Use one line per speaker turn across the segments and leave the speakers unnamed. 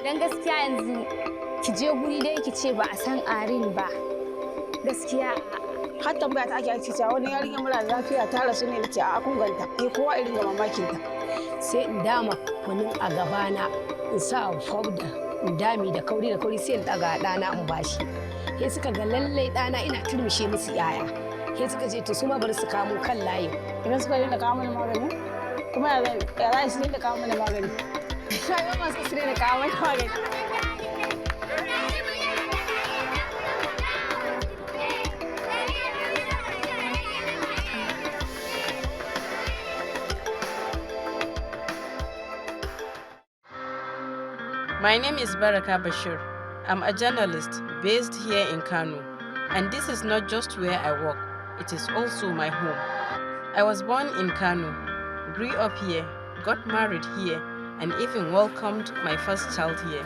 Dan gaskiya yanzu ki je guri dai ki ce ba a san ANRiN ba. Gaskiya
har tambaya ta ake cewa wani yarinya mara lafiya ta rasu ne da ce a kun ganta. Ni kowa irin ga mamakin ta.
Sai in dama kunun a gabana in sa fauda in dami da kauri sai in daga ɗana in bashi. Sai suka ga lallai ɗana ina turmushe musu yaya. Sai suka ce to su ma bari su kamo kan layin.
Idan suka dinga kawo mana magani kuma ya za su dinga kawo mana magani. Shayi masu su dinga kawo mana magani.
My name is Baraka Bashir. I'm a journalist based here in Kano, and this is not just where I work, it is also my home. I was born in Kano, grew up here, got married here, and even welcomed my first child here.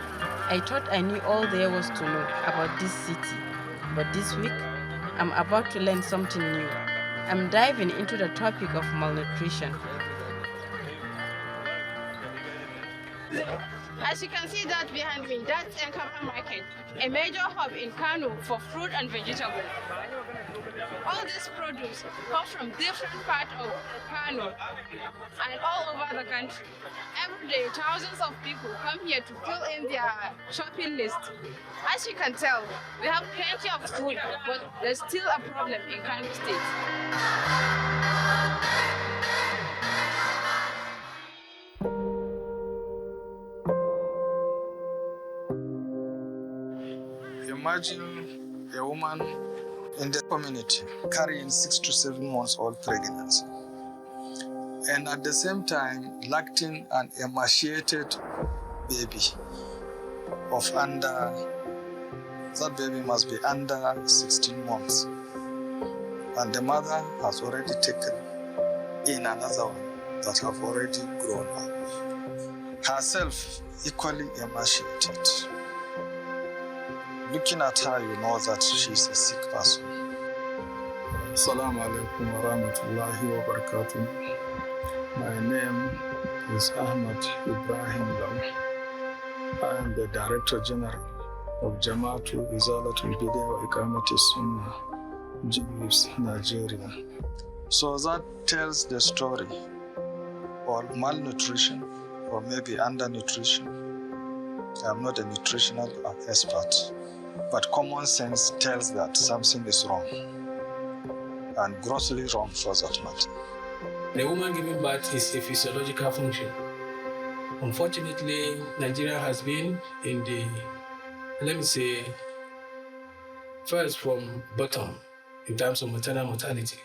I thought I knew all there was to know about this city, but this week, I'm about to learn something new. I'm diving into the topic of malnutrition. As you can see that behind me, that's Nkaba Market, a major hub in Kano for fruit and vegetables. All this produce come from different parts of Kano and all over the country. Every day, thousands of people come here to fill in their shopping list. As you can tell, we have plenty of food, but there's still a problem in Kano State.
Imagine a woman in the community carrying 6 to 7 months old pregnancy and at the same time lacting an emaciated baby of that baby must be under 16 months, and the mother has already taken in another one that have already grown up, herself equally emaciated. Looking at her, you know that she's a sick person. Assalamu alaikum wa rahmatullahi wa barakatuh. My name is Ahmad Ibrahim Lam. I am the Director General of Jama'atu Izalatul Bid'ah wa Iqamati Sunnah, JIBS, Nigeria. So that tells the story of malnutrition or maybe undernutrition. I'm not a nutritional expert, but common sense tells that something is wrong, and grossly wrong for that matter.
The woman giving birth is a physiological function. Unfortunately, Nigeria has been in the, let me say, first from bottom in terms of maternal mortality,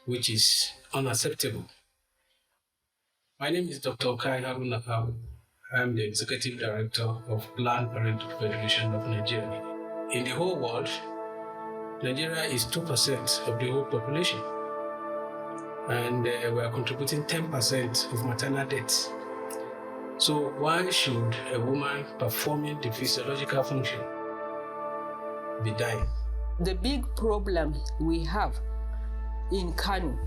which is unacceptable. My name is Dr. Kai Haruna Abu. I am the Executive Director of Planned Parenthood Federation of Nigeria. In the whole world, Nigeria is 2% of the whole population, and we are contributing 10% of maternal deaths. So why should a woman performing the physiological function be dying?
The big problem we have in Kano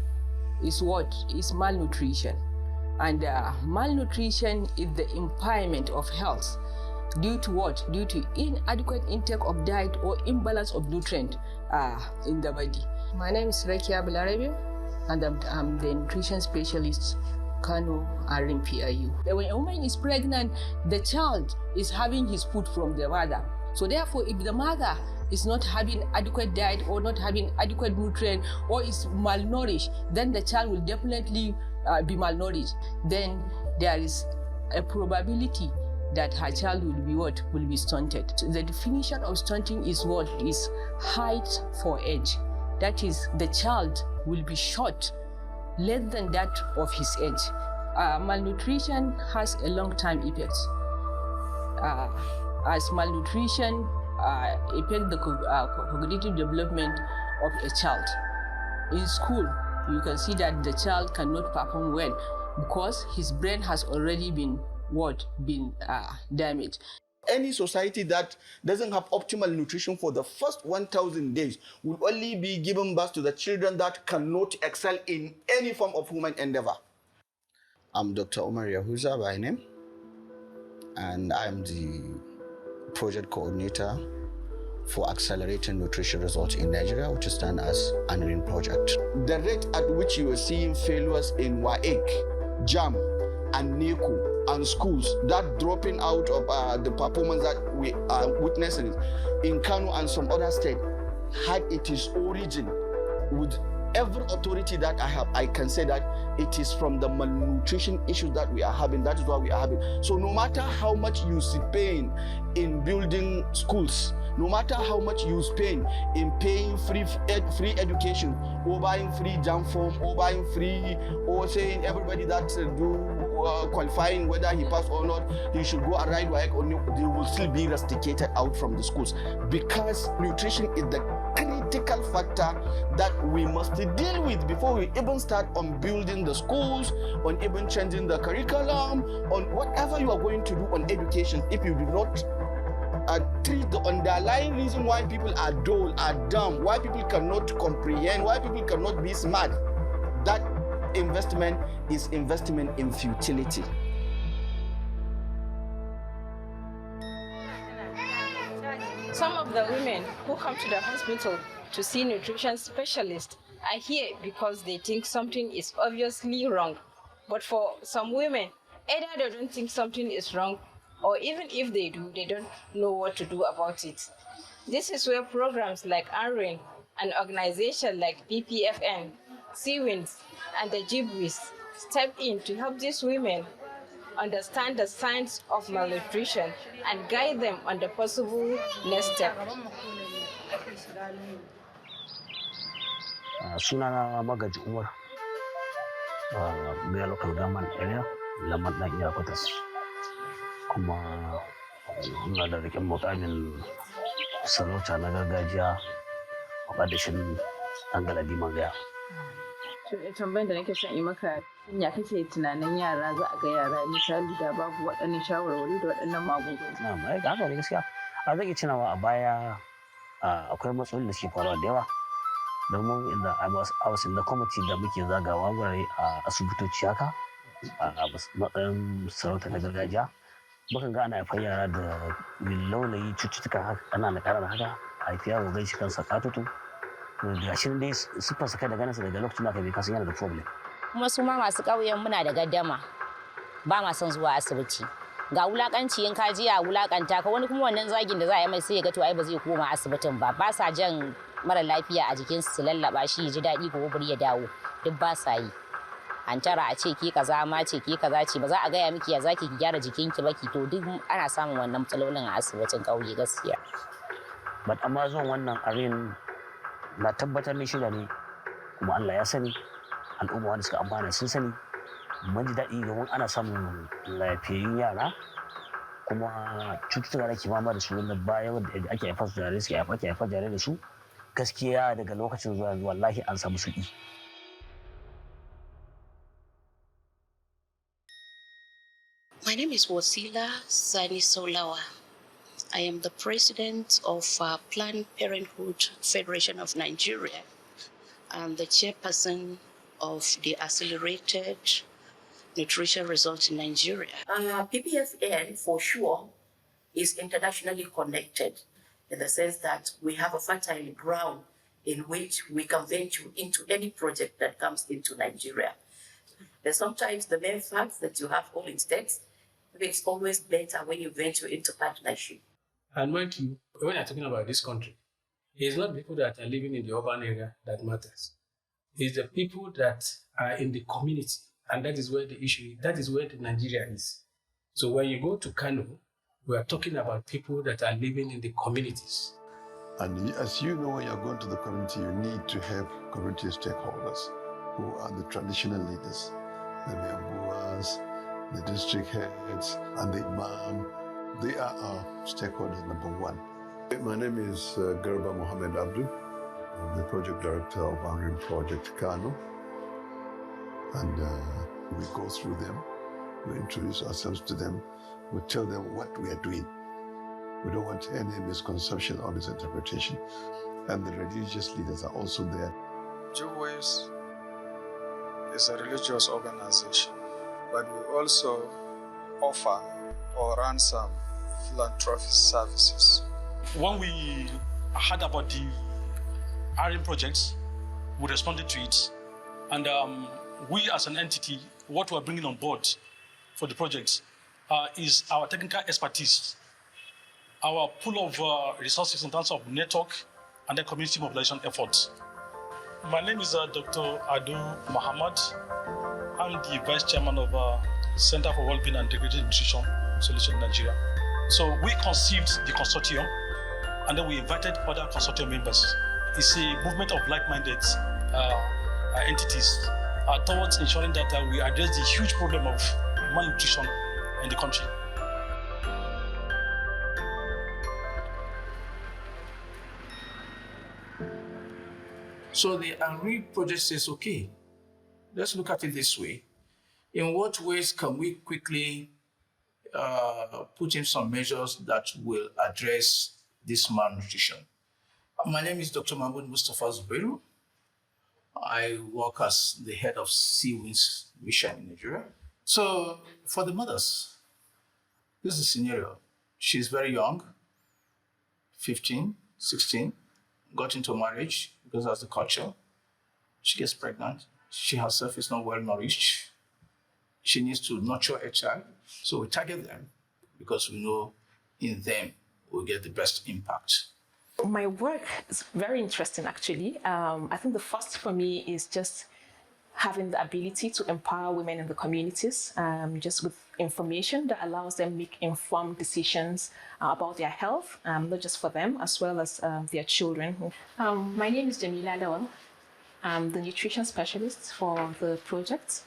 is what? Is malnutrition. And malnutrition is the impairment of health due to what? Due to inadequate intake of diet or imbalance of nutrient in the body. My name is Rekia Bilarabi, and I'm the nutrition specialist, Kano ANRiN PIU. When a woman is pregnant, the child is having his food from the mother. So therefore, if the mother is not having adequate diet or not having adequate nutrient or is malnourished, then the child will definitely be malnourished. Then there is a probability that her child will be what? Will be stunted. So the definition of stunting is what? Is height for age. That is, the child will be short, less than that of his age. Malnutrition has a long-term effect. As malnutrition affects the cognitive development of a child. In school, you can see that the child cannot perform well because his brain has already been damaged.
Any society that doesn't have optimal nutrition for the first 1,000 days will only be given birth to the children that cannot excel in any form of human endeavor. I'm Dr. Omar Yahuza by name. and I'm the project coordinator for accelerating nutrition results in Nigeria, which stands as ANRiN project. The rate at which you are seeing failures in WAEC, JAM, and NECO, and schools, that dropping out of the performance that we are witnessing in Kano and some other states, had its origin with every authority that I have, I can say that it is from the malnutrition issues that we are having. That is what we are having. So no matter how much you spend in building schools, no matter how much you spend in paying free education, or buying free jam form, or buying free, or saying everybody that qualifying, whether he passed or not, he should go and ride WAEC or not, they will still be rusticated out from the schools, because nutrition is the critical factor that we must deal with before we even start on building the schools, on even changing the curriculum, on whatever you are going to do on education. If you do not treat the underlying reason why people are dull, are dumb, why people cannot comprehend, why people cannot be smart, that investment is investment in futility.
Some of the women who come to the hospital to see nutrition specialists are here because they think something is obviously wrong. But for some women, either they don't think something is wrong, or even if they do, they don't know what to do about it. This is where programs like ANRiN and organizations like PPFN, CWINS, and the GBWIS step in to help these women understand the signs of malnutrition and guide them on the possible next step.
Sunana Magaji Umar, mai local government area, Lamar ɗan iya kwatas. Kuma ina da riƙen muƙamin sarauta na gargajiya a ƙadashin ɗan Galadiman Gaya.
Tambayar da nake son yi maka, ya kake tunanin yara za a ga yara misali da babu waɗannan shawarwari da waɗannan magunguna?
Na mai ga haka ne gaskiya. A zai iya tunawa a baya akwai matsaloli da suke faruwa da yawa. Domin inda I was in the committee da muke zagawa wurare a asibitoci haka a matsayin sarauta na gargajiya. Mukan ga ana haifar yara da laulayi cututtuka haka ƙanana haka, a haifi yaro gan shi kansa ƙatoto. Ga shi dai siffarsa kai da ganinsa daga lokacin da aka bi kasan yana da problem.
Kuma su ma masu ƙauyen muna da gaddama, ba ma son zuwa asibiti. Ga wulakanci in ka ji a wulakanta ka, wani kuma wannan zagin da za a yi mai sai ya ga to ai ba zai koma asibitin ba. Ba sa jan mara lafiya a jikinsu su lallaba shi ya ji daɗi ko bari ya dawo, duk ba sa yi. An tara a ce ke kaza ma ce ke kaza ce, ba za a gaya miki ya zaki ki gyara jikinki ba ki, to duk ana samun wannan matsalolin a asibitin ƙauye gaskiya.
But amma zuwan wannan ANRiN na tabbatar ni shida ne, kuma Allah ya sani, al'umma wanda suka amfana sun sani. Mun ji daɗi domin ana samun lafiyayyun yara, kuma cututtuka da ke fama da su na baya wanda ake haifar su jare suke haifar jare da su, gaskiya daga lokacin zuwa yanzu wallahi an samu sauƙi.
My name is Wasila Sani Solawa. I am the president of Planned Parenthood Federation of Nigeria and the chairperson of the Accelerated Nutrition Results in Nigeria. PPFN, for sure, is internationally connected in the sense that we have a fertile ground in which we can venture into any project that comes into Nigeria. But sometimes the main fact that you have all in states, it's always better when you venture into partnership.
And mind you, when you're talking about this country, it's not people that are living in the urban area that matters. It's the people that are in the community. And that is where the issue is. That is where the Nigeria is. So when you go to Kano, we are talking about people that are living in the communities.
And as you know, when you're going to the community, you need to have community stakeholders who are the traditional leaders, the Membuas, the district heads, and the Imam. They are our stakeholders number one. My name is Garba Mohammed Abdu. I'm the project director of ANRiN Project Kano. And we go through them, we introduce ourselves to them, we tell them what we are doing. We don't want any misconception or misinterpretation. And the religious leaders are also there.
GBWIS is a religious organization, but we also offer or run some philanthropy services.
When we heard about the ANRiN project, we responded to it. And we as an entity, what we're bringing on board for the project is our technical expertise, our pool of resources in terms of network and the community mobilization efforts. My name is Dr. Adu Muhammad. I'm the Vice Chairman of Center for Wellbeing and Integrated Nutrition Solution in Nigeria. So we conceived the consortium, and then we invited other consortium members. It's a movement of like-minded entities towards ensuring that we address the huge problem of malnutrition in the country.
So the ANRiN project says, okay, let's look at it this way. In what ways can we quickly put in some measures that will address this malnutrition? My name is Dr. Mahmoud Mustafa Zubairu. I work as the head of Sea-Winds Mission in Nigeria. So for the mothers, this is the scenario. She's very young, 15, 16, got into marriage because that's the culture. She gets pregnant. She herself is not well nourished. She needs to nurture a child. So we target them because we know in them we'll get the best impact.
My work is very interesting, actually. I think the first for me is just having the ability to empower women in the communities, just with information that allows them make informed decisions about their health, not just for them, as well as their children. My name is Jamila Lawal. I'm the nutrition specialist for the project,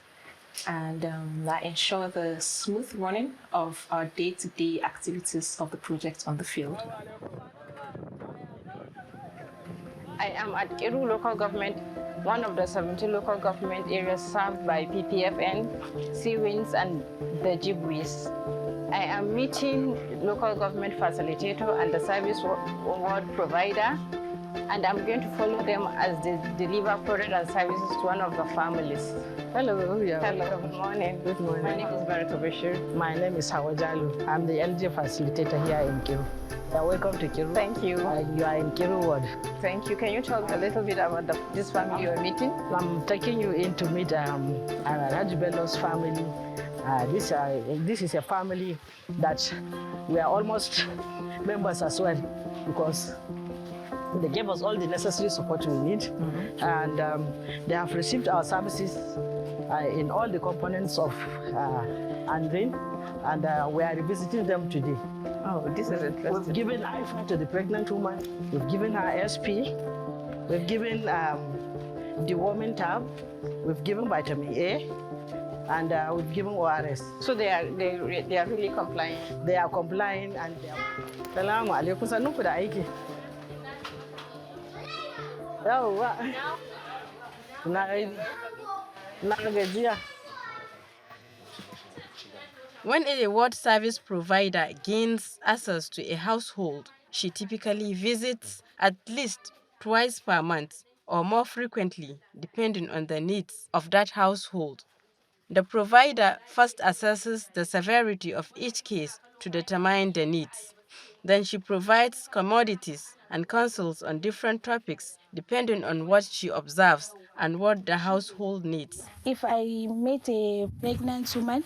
and I ensure the smooth running of our day-to-day activities of the project on the field.
I am at Kiru local government, one of the 17 local government areas served by PPFN, Sea-Winds, and the Jibwis. I am meeting local government facilitator and the service award provider, and I'm going to follow them as they deliver product and services to one of the families.
Hello. Yeah.
Hello. Good morning.
Good morning.
My name is Baraka Bashir.
My name is Hawa Jalu. I'm the LG facilitator here in Kiru. Welcome to Kiru.
Thank you.
You are in Kiru ward.
Thank you. Can you talk a little bit about this family you are meeting?
I'm taking you in to meet Raj Bello's family. This is a family that we are almost members as well, because they gave us all the necessary support we need, and they have received our services in all the components of ANRiN, and we are revisiting them today.
Oh, this is interesting.
We've given IFA to the pregnant woman, we've given her SP, we've given deworming tab, we've given vitamin A, and we've given ORS.
So they are really complying?
They are complying, and they are... Salamu alaikum, sannu ku da aiki. Yawwa. Na gajiya.
When a ward service provider gains access to a household, she typically visits at least twice per month or more frequently, depending on the needs of that household. The provider first assesses the severity of each case to determine the needs. Then she provides commodities and counsels on different topics, depending on what she observes and what the household needs.
If I meet a pregnant woman,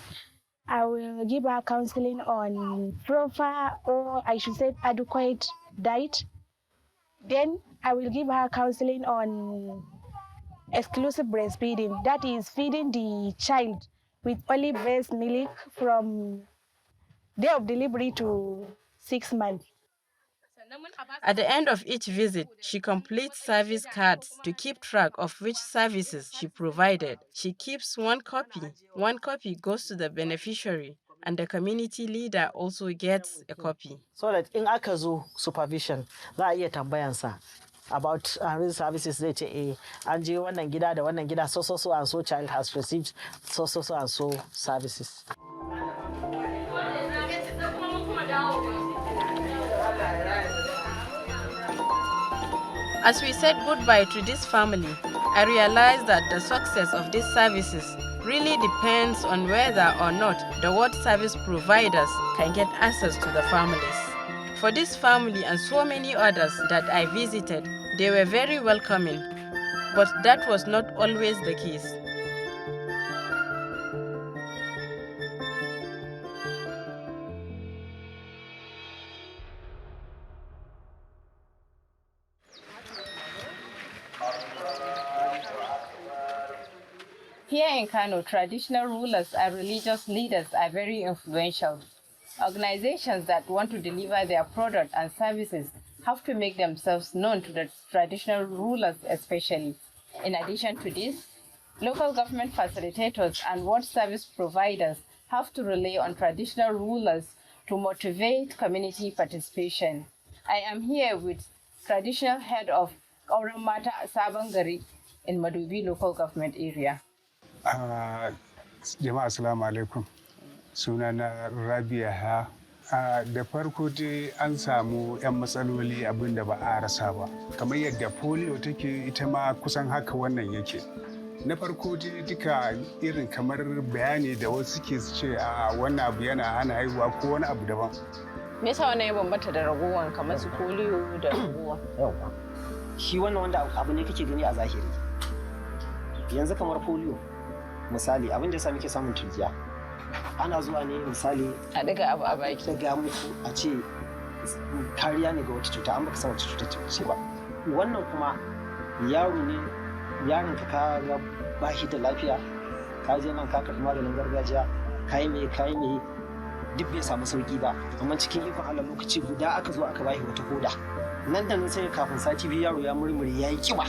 I will give her counseling on proper, or I should say adequate diet. Then I will give her counseling on exclusive breastfeeding. That is feeding the child with only breast milk from day of delivery to 6 months.
At the end of each visit, she completes service cards to keep track of which services she provided. She keeps one copy. One copy goes to the beneficiary, and the community leader also gets a copy.
So that in aka zo supervision, za a iya tambayansa about ANRiN services, zai ce an je wannan gida da wannan gida, so and so child has received so and so services.
As we said goodbye to this family, I realized that the success of these services really depends on whether or not the ward service providers can get access to the families. For this family and so many others that I visited, they were very welcoming, but that was not always the case. Here in Kano, traditional rulers and religious leaders are very influential. Organizations that want to deliver their product and services have to make themselves known to the traditional rulers especially. In addition to this, local government facilitators and ward service providers have to rely on traditional rulers to motivate community participation. I am here with traditional head of Auren Mata Sabangari in Madobi local government area.
Jama'a assalamu alaikum. Sunana Rabia ha. Da farko dai an samu 'yan matsaloli abin da ba a rasa ba. Kamar yadda polio take ita ma kusan haka wannan yake. Na farko dai duka irin kamar bayani da wasu ke ce a wannan abu yana hana haihuwa ko wani abu daban.
Me yasa wannan ya bambanta da ragowan kamar su polio da ragowa?
Yawwa. Shi wannan wanda abu ne kake gani a zahiri. Yanzu kamar polio misali abin da yasa muke samun turjiya ana zuwa ne misali
a daga abu a baki
daga muku a ce kariya ne ga wata cuta an baka san wata cuta ce ba wannan kuma yaro ne yaron ka ga ba shi da lafiya ka je nan ka karɓi maganin gargajiya kai me duk bai samu sauki ba amma cikin ikon Allah lokaci guda aka zo aka bashi wata koda nan da nan sai kafin sati biyu yaro ya murmure yayi kiba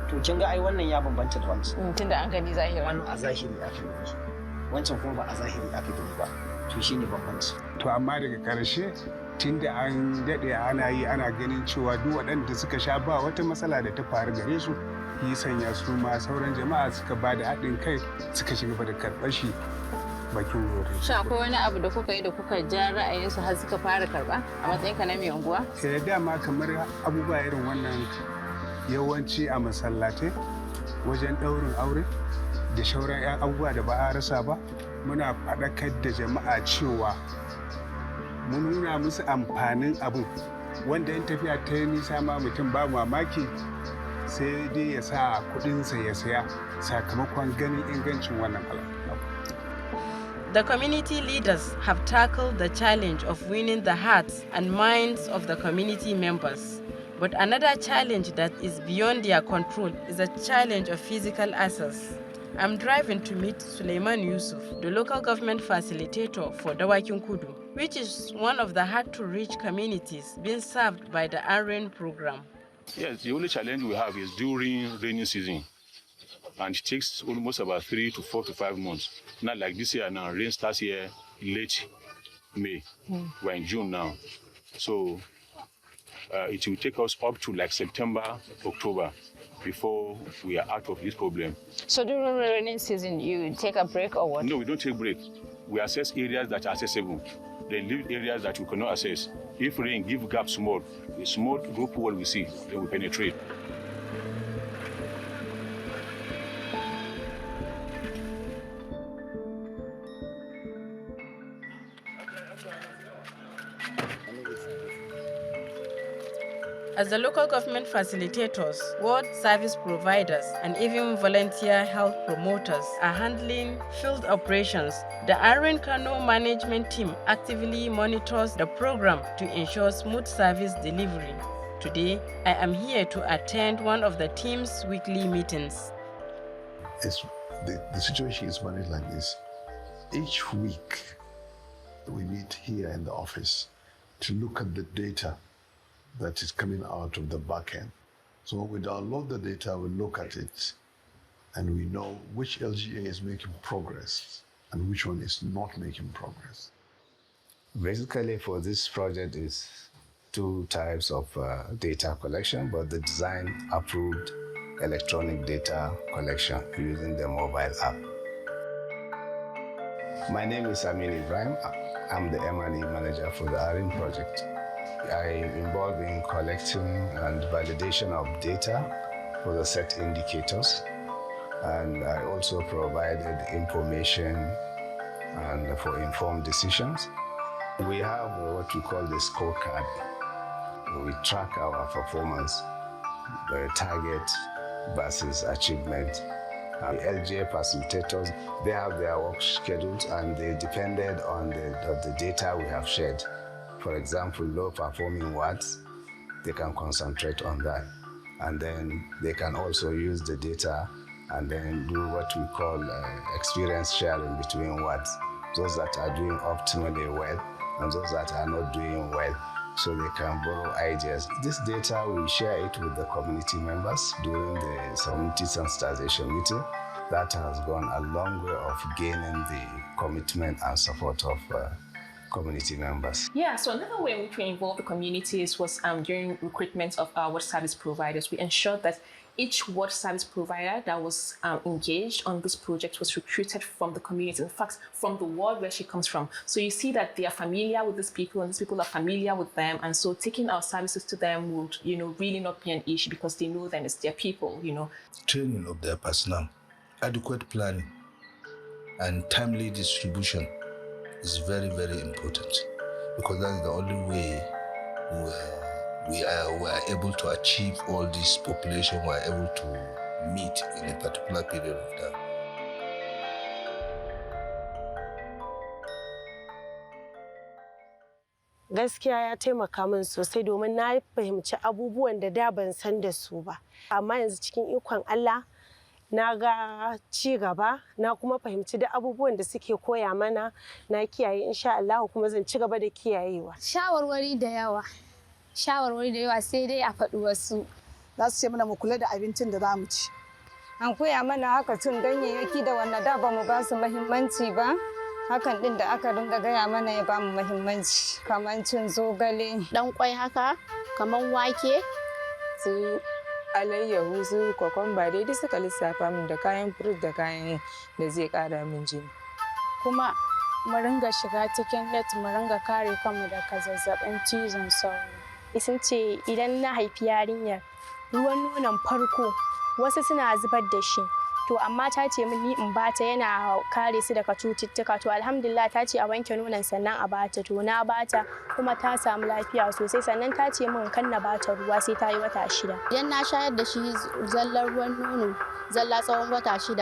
to kin ga ai wannan ya bambanta da wancan
tunda an gani zahiri
wannan a zahiri aka gani wancan kuma ba a zahiri aka gani ba to shine bambanci
to amma daga karshe tunda an dade ana yi ana ganin cewa duk waɗanda suka sha ba wata matsala da ta faru gare su yi sanya su ma sauran jama'a suka ba da haɗin kai suka shiga da karɓar shi bakin wuri.
Shin akwai wani abu da kuka yi da kuka ja ra'ayinsu har suka fara karɓa a matsayinka na mai unguwa?
Dama kamar abubuwa irin wannan yawanci a masallatai wajen ɗaurin aure da shauran 'yan abubuwa da ba a rasa ba muna faɗakar da jama'a cewa mun nuna musu amfanin abin wanda in tafiya ta yi nisa ma mutum ba mamaki sai dai ya sa kuɗinsa ya saya sakamakon ganin ingancin wannan abu.
The community leaders have tackled the challenge of winning the hearts and minds of the community members. But another challenge that is beyond their control is the challenge of physical access. I'm driving to meet Suleiman Yusuf, the local government facilitator for Dawakin Kudu, which is one of the hard-to-reach communities being served by the ANRiN program.
Yes, the only challenge we have is during rainy season. And it takes almost about 3 to 4 to 5 months. Not like this year now, rain starts here late May. We're in June now. So it will take us up to like September, October before we are out of this problem.
So during rainy season, you take a break or what?
No, we don't take break. We assess areas that are accessible. Then leave areas that we cannot access. If rain give gaps small, the small group what we see, then we penetrate.
As the local government facilitators, ward service providers, and even volunteer health promoters are handling field operations, the ANRiN Kano management team actively monitors the program to ensure smooth service delivery. Today, I am here to attend one of the team's weekly meetings.
The situation is managed like this. Each week, we meet here in the office to look at the data that is coming out of the back end. So when we download the data, we look at it, and we know which LGA is making progress and which one is not making progress.
Basically, for this project is 2 types of data collection, but the design approved electronic data collection using the mobile app. My name is Amin Ibrahim. I'm the M&E manager for the ANRiN project. I'm involved in collecting and validation of data for the set indicators And I also provided information and for informed decisions. We have what we call the scorecard. We track our performance, the target versus achievement. The LGA facilitators, they have their work schedules and they depended on the data we have shared. For example, low performing wards, they can concentrate on that. And then they can also use the data and then do what we call experience sharing between wards. Those that are doing optimally well and those that are not doing well, so they can borrow ideas. This data, we share it with the community members during the community sensitization meeting. That has gone a long way of gaining the commitment and support of community members.
Yeah, so another way in which we involved the communities was during recruitment of our ward service providers. We ensured that each ward service provider that was engaged on this project was recruited from the community, in fact, from the ward where she comes from. So you see that they are familiar with these people and these people are familiar with them. And so taking our services to them would, really not be an issue because they know them as their people,
Training of their personnel, adequate planning, and timely distribution is very, very important because that's the only way we are able to achieve all this population we are able to meet in a particular period of time.
Gaskiya ya taimaka min sosai domin na fahimci abubuwan da ban san da su ba. Amma yanzu cikin ikon Allah na ga ci gaba na kuma fahimci da abubuwan da suke koya mana na kiyaye insha Allah kuma zan ci gaba da kiyayewa.
Shawarwari da yawa sai dai a faɗi wasu.
Za su ce mana mu kula da abincin da za mu ci. An koya mana haka cin ganyayyaki da wanda da ba mu ba su muhimmanci ba. Hakan din da aka dinga gaya mana ya ba mu muhimmanci kamar cin zogale.
Dan kwai haka kamar wake.
Su alayyahu su kokomba dai suka lissafa min da kayan fruit da kayan da zai ƙara min jini.
Kuma mu ringa shiga cikin net mu ringa kare kanmu daga zazzabin cizon sauro.
Sun ce idan na haifi yarinyar ruwan nonon farko wasu suna zubar da shi to amma ta ce min ni in bata yana kare su daga cututtuka to alhamdulillah ta ce a wanke nonon sannan a bata to na bata kuma ta samu lafiya sosai sannan ta ce min kan na bata ruwa sai ta yi wata 6.
Idan na shayar da shi zallar ruwan nono zalla tsawon wata 6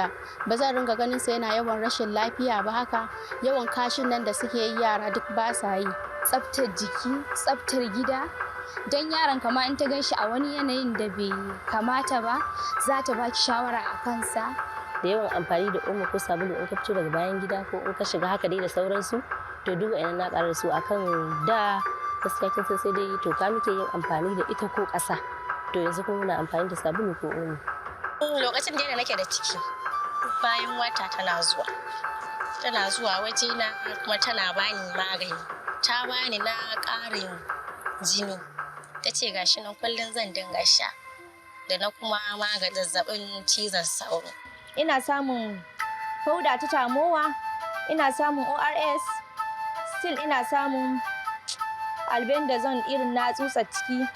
ba zan ringa ganin sa yana yawan rashin lafiya ba haka yawan kashin nan da suke yi yara duk ba sa yi. Tsaftar jiki tsaftar gida dan yaron kama in ta ganshi a wani yanayin da bai kamata ba za ta baki shawara a kansa.
Da yawan amfani da omo ko sabulu in ka fito daga bayan gida ko in ka shiga haka dai da sauransu to duk wa'annan na ƙarar su akan da gaskiya kin san sai dai toka muke yin amfani da ita ko ƙasa to yanzu kuma muna amfani da sabulu ko omo.
Lokacin da nake da ciki bayan wata tana zuwa wajena kuma tana bani magani ta bani na ƙarin jini ta ce gashi nan kullum zan dinga sha da na kuma maganin zazzabin cizon sauro.
Ina samun fauda ta tamowa, ina samun ORS, still ina samun albendazole irin na tsutsa ciki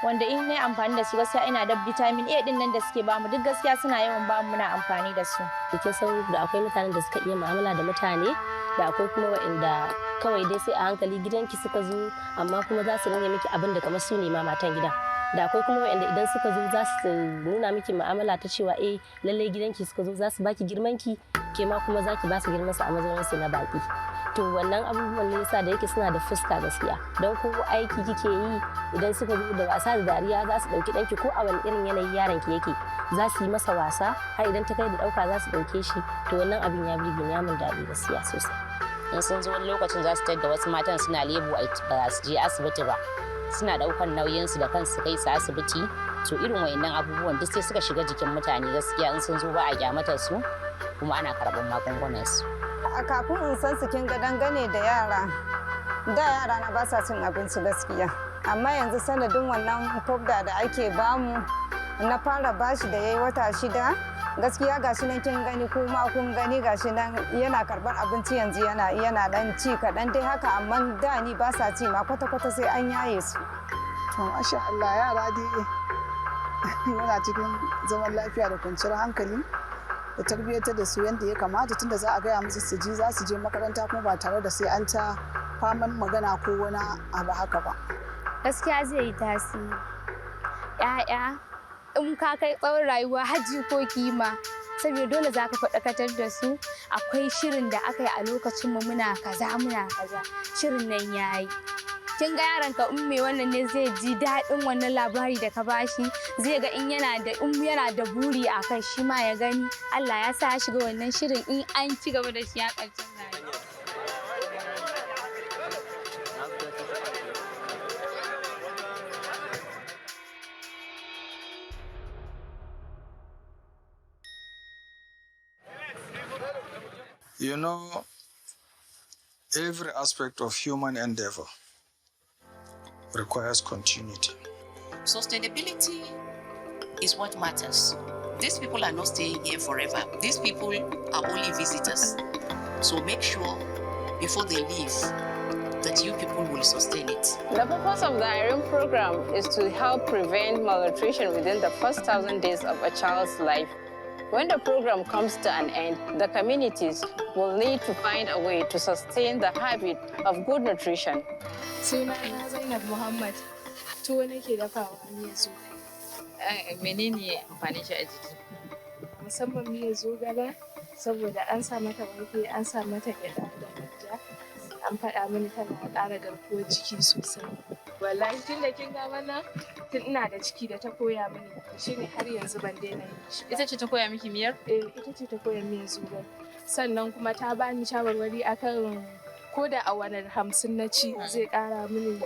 wanda in nayi amfani da su gaskiya ina da vitamin A din nan da suke bamu duk gaskiya suna yawan bamu muna amfani da su.
Kin san da akwai mutanen da suka iya mu'amala da mutane da akwai kuma waɗanda kawai dai sai a hankali gidanki suka zo amma kuma za su ringa miki abin da kamar su ne ma matan gidan. Da akwai kuma waɗanda idan suka zo za su nuna miki mu'amala ta cewa lallai gidanki suka zo za su baki girmanki ke ma kuma za ki ba su girmansu a mazauninsu na baki. To wannan abubuwan ne yasa da yake suna da fuska gaskiya don ko aiki kike yi idan suka zo da wasa da dariya za su ɗauki ɗanki ko a wani irin yanayi yaron ki yake za su yi masa wasa har idan ta kai da ɗauka za su ɗauke shi to wannan abin ya burge ni ya min daɗi gaskiya sosai.
In sun zo wani lokacin za su da wasu matan suna lebo ba su je asibiti ba suna ɗaukan nauyinsu da kansu kai su asibiti to irin wayannan abubuwan duk sai suka shiga jikin mutane gaskiya in sun zo ba a kyamatar su kuma ana karɓar magungunan su.
A kafin in san su kin ga dangane da yara na ba sa cin abinci gaskiya amma yanzu sanadin wannan fobda da ake bamu na fara bashi da yayi wata 6 gaskiya gashi nan kin gani kuma kun gani gashi nan yana karbar abinci yanzu yana dan ci kaɗan dai haka amma da ni ba sa ci ma kwata-kwata sai an yaye su.
To masha Allah yara dai muna cikin zaman lafiya da kwanciyar hankali
da tarbiyyantar da su yadda ya kamata, tunda za a gaya musu su ji, za su je makaranta kuma ba tare da sai an ta faman magana ko wani abu haka ba.
Gaskiya zai yi tasiri. 'Ya'ya in ka kai tsawon rayuwa har jikoki ma, saboda dole za ka faɗakatar da su. Akwai shirin da aka yi a lokacin mu muna kaza, shirin nan ya yi. Kin ga yaron ka in me wannan ne zai ji daɗin wannan labari da ka bashi, zai ga in yana da buri a kai shi ma ya gani. Allah ya sa ya shiga wannan shirin, in an ci gaba da shi a ƙarshen rayuwa.
You know, every aspect of human endeavor requires continuity.
Sustainability is what matters. These people are not staying here forever. These people are only visitors. So make sure before they leave that you people will sustain it.
The purpose of the ANRiN program is to help prevent malnutrition within the first 1,000 days of a child's life. When the program comes to an end, the communities will need to find a way to sustain the habit of good nutrition.
Sunana Zainab Muhammad, tuwo nake dafawa miyar zogale.
Menene amfanin shi a jiki?
Musamman miyar zogale, saboda an sa mata wake, an sa mata gyaɗa da manja. An faɗa mini tana ƙara garkuwar jiki sosai. Wallahi tun da kin ga wannan, tun ina da ciki da ta koya mini, shi ne har yanzu ban daina yin shi.
Ita ce ta koya miki miyar?
Ita ce ta koya miyar zogale. Sannan kuma ta bani shawarwari akan ko da awanar 50 na ci zai ƙara mini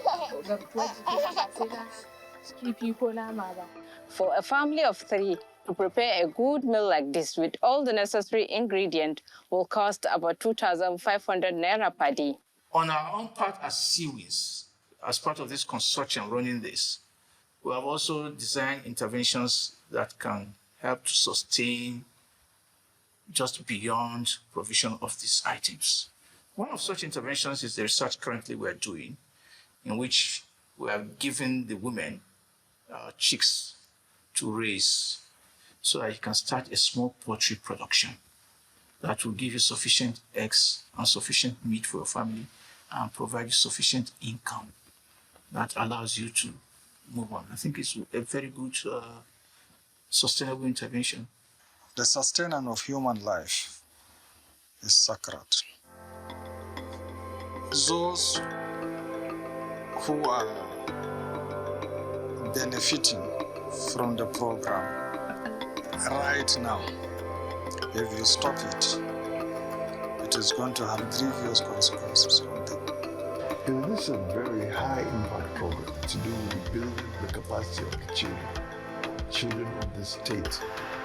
garkuwar jiki ba sai na kifi ko nama ba.
For a family of 3, to prepare a good meal like this with all the necessary ingredients will cost about 2,500 naira per day.
On our own part as Seaways, as part of this consortium running this, we have also designed interventions that can help to sustain just beyond provision of these items. One of such interventions is the research currently we're doing, in which we have given the women chicks to raise so that you can start a small poultry production that will give you sufficient eggs and sufficient meat for your family and provide you sufficient income that allows you to move on. I think it's a very good sustainable intervention.
The sustenance of human life is sacred. Those who are benefiting from the program right now, if you stop it, it is going to have grievous consequences on them.
This is a very high impact program to do with building the capacity of the children of the state,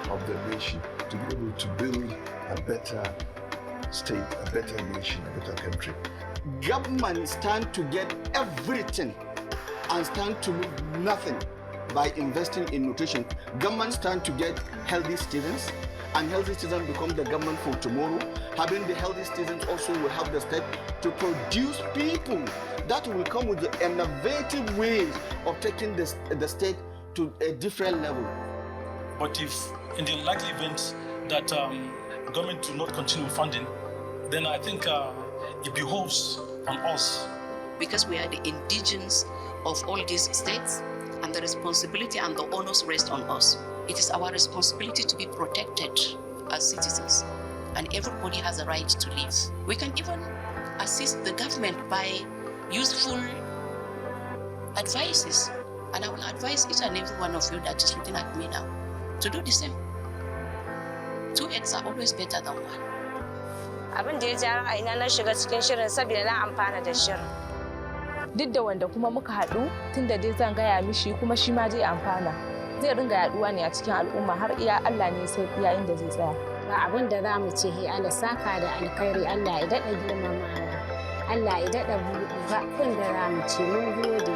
of the nation, to be able to build a better state, a better nation, a better country.
Government stand to get everything and stand to lose nothing by investing in nutrition. Government stand to get healthy citizens, and healthy citizens become the government for tomorrow. Having the healthy citizens also will help the state to produce people that will come with the innovative ways of taking the state to a different level.
But if in the likely event that government do not continue funding, then I think it behoves on us.
Because we are the indigenes of all these states, and the responsibility and the onus rest on us. It is our responsibility to be protected as citizens, and everybody has a right to live. We can even assist the government by useful advices, and I will advise each and every one of you that is looking at me now to do the same. 2 eggs are always better than 1.
Abin da ya ja ra'ayina na shiga cikin shirin saboda na amfana da shirin.
Duk da wanda kuma muka haɗu, tunda dai zan gaya mishi kuma shi ma zai amfana. Zai ringa yaɗuwa ne a cikin al'umma har iya Allah ne sai iya inda zai tsaya.
Ba abin da za mu ce Allah saka da alkhairi, Allah ya daɗa girmamawa, Allah ya daɗa buɗe, ba abin da za mu ce mun gode.